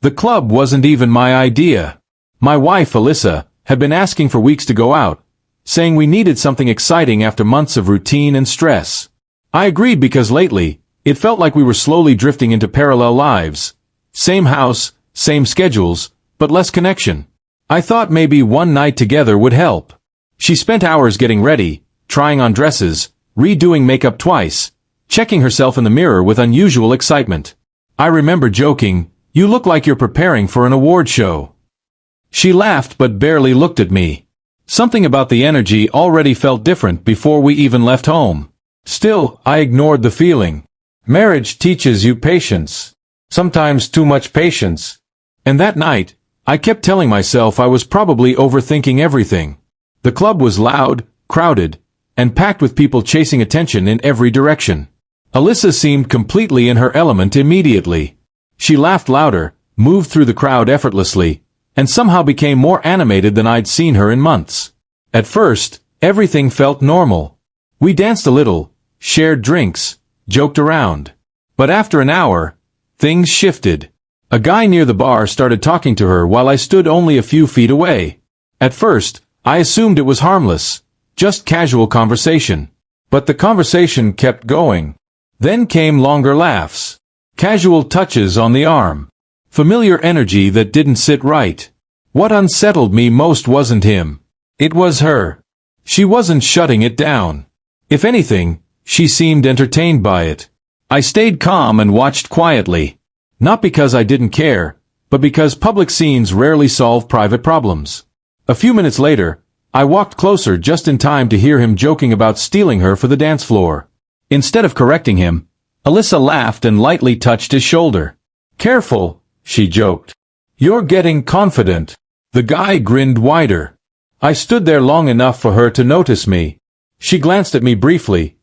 The club wasn't even my idea. My wife, Alyssa, had been asking for weeks to go out, saying we needed something exciting after months of routine and stress. I agreed because lately, it felt like we were slowly drifting into parallel lives. Same house, same schedules, but less connection. I thought maybe one night together would help. She spent hours getting ready, trying on dresses, redoing makeup twice, checking herself in the mirror with unusual excitement. I remember joking, "You look like you're preparing for an award show." She laughed but barely looked at me. Something about the energy already felt different before we even left home. Still, I ignored the feeling. Marriage teaches you patience. Sometimes too much patience. And that night, I kept telling myself I was probably overthinking everything. The club was loud, crowded, and packed with people chasing attention in every direction. Alyssa seemed completely in her element immediately. She laughed louder, moved through the crowd effortlessly, and somehow became more animated than I'd seen her in months. At first, everything felt normal. We danced a little, shared drinks, joked around. But after an hour, things shifted. A guy near the bar started talking to her while I stood only a few feet away. At first, I assumed it was harmless, just casual conversation. But the conversation kept going. Then came longer laughs, casual touches on the arm, familiar energy that didn't sit right. What unsettled me most wasn't him. It was her. She wasn't shutting it down. If anything, she seemed entertained by it. I stayed calm and watched quietly. Not because I didn't care, but because public scenes rarely solve private problems. A few minutes later, I walked closer just in time to hear him joking about stealing her for the dance floor. Instead of correcting him, Alyssa laughed and lightly touched his shoulder. "Careful," she joked. "You're getting confident." The guy grinned wider. I stood there long enough for her to notice me. She glanced at me briefly,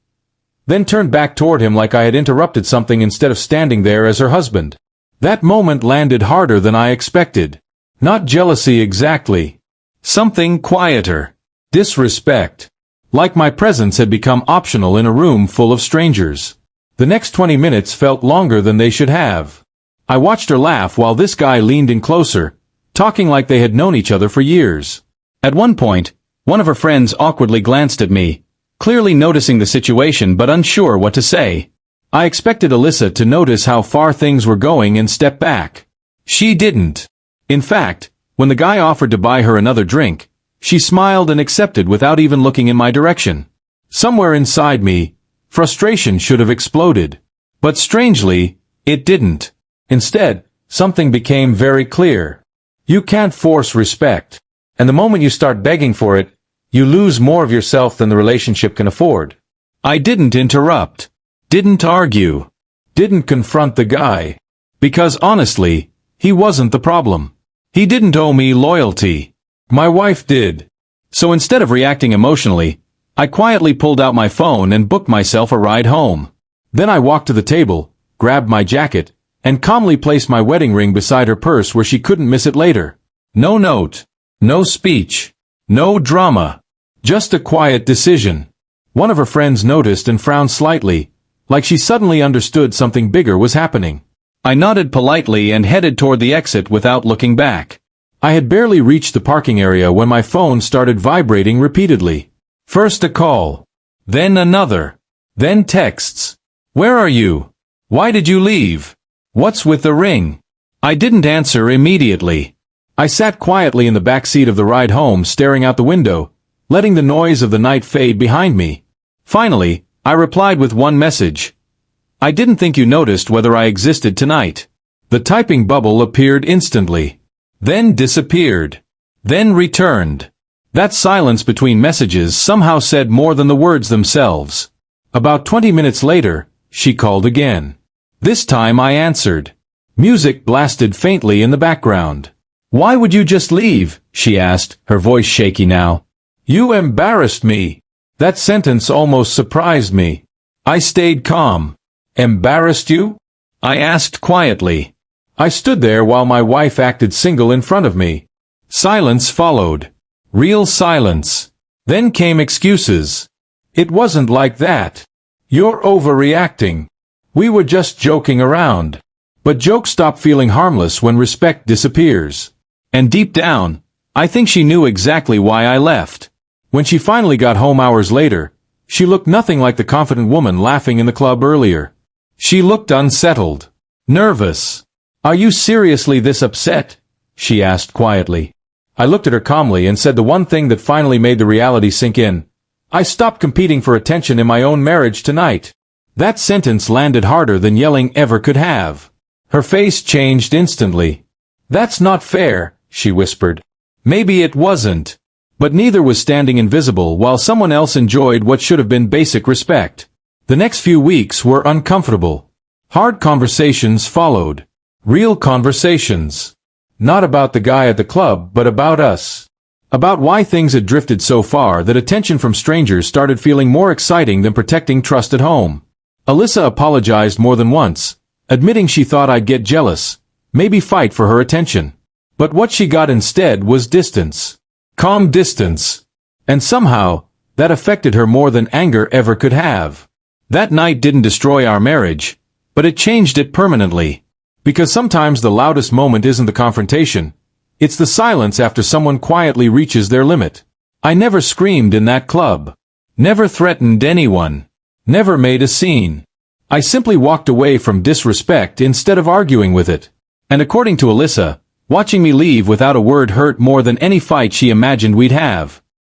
then turned back toward him like I had interrupted something instead of standing there as her husband. That moment landed harder than I expected. Not jealousy exactly. Something quieter. Disrespect. Like my presence had become optional in a room full of strangers. The next 20 minutes felt longer than they should have. I watched her laugh while this guy leaned in closer, talking like they had known each other for years. At one point, one of her friends awkwardly glanced at me, clearly noticing the situation but unsure what to say. I expected Alyssa to notice how far things were going and step back. She didn't. In fact, when the guy offered to buy her another drink, she smiled and accepted without even looking in my direction. Somewhere inside me, frustration should have exploded. But strangely, it didn't. Instead, something became very clear. You can't force respect. And the moment you start begging for it, you lose more of yourself than the relationship can afford. I didn't interrupt. Didn't argue. Didn't confront the guy. Because honestly, he wasn't the problem. He didn't owe me loyalty. My wife did. So instead of reacting emotionally, I quietly pulled out my phone and booked myself a ride home. Then I walked to the table, grabbed my jacket, and calmly placed my wedding ring beside her purse where she couldn't miss it later. No note. No speech. No drama. Just a quiet decision. One of her friends noticed and frowned slightly, like she suddenly understood something bigger was happening. I nodded politely and headed toward the exit without looking back. I had barely reached the parking area when my phone started vibrating repeatedly. First a call. Then another. Then texts. "Where are you? Why did you leave? What's with the ring?" I didn't answer immediately. I sat quietly in the back seat of the ride home staring out the window, letting the noise of the night fade behind me. Finally, I replied with one message. "I didn't think you noticed whether I existed tonight." The typing bubble appeared instantly. Then disappeared. Then returned. That silence between messages somehow said more than the words themselves. About 20 minutes later, she called again. This time I answered. Music blasted faintly in the background. "Why would you just leave?" she asked, her voice shaky now. "You embarrassed me." That sentence almost surprised me. I stayed calm. "Embarrassed you?" I asked quietly. I stood there while my wife acted single in front of me. Silence followed. Real silence. Then came excuses. "It wasn't like that. You're overreacting. We were just joking around." But jokes stop feeling harmless when respect disappears. And deep down, I think she knew exactly why I left. When she finally got home hours later, she looked nothing like the confident woman laughing in the club earlier. She looked unsettled. Nervous. "Are you seriously this upset?" she asked quietly. I looked at her calmly and said the one thing that finally made the reality sink in. "I stopped competing for attention in my own marriage tonight." That sentence landed harder than yelling ever could have. Her face changed instantly. "That's not fair," she whispered. Maybe it wasn't. But neither was standing invisible while someone else enjoyed what should have been basic respect. The next few weeks were uncomfortable. Hard conversations followed. Real conversations. Not about the guy at the club, but about us. About why things had drifted so far that attention from strangers started feeling more exciting than protecting trust at home. Alyssa apologized more than once, admitting she thought I'd get jealous, maybe fight for her attention. But what she got instead was distance. Calm distance. And somehow, that affected her more than anger ever could have. That night didn't destroy our marriage, but it changed it permanently. Because sometimes the loudest moment isn't the confrontation. It's the silence after someone quietly reaches their limit. I never screamed in that club. Never threatened anyone. Never made a scene. I simply walked away from disrespect instead of arguing with it. And according to Alyssa, watching me leave without a word hurt more than any fight she imagined we'd have.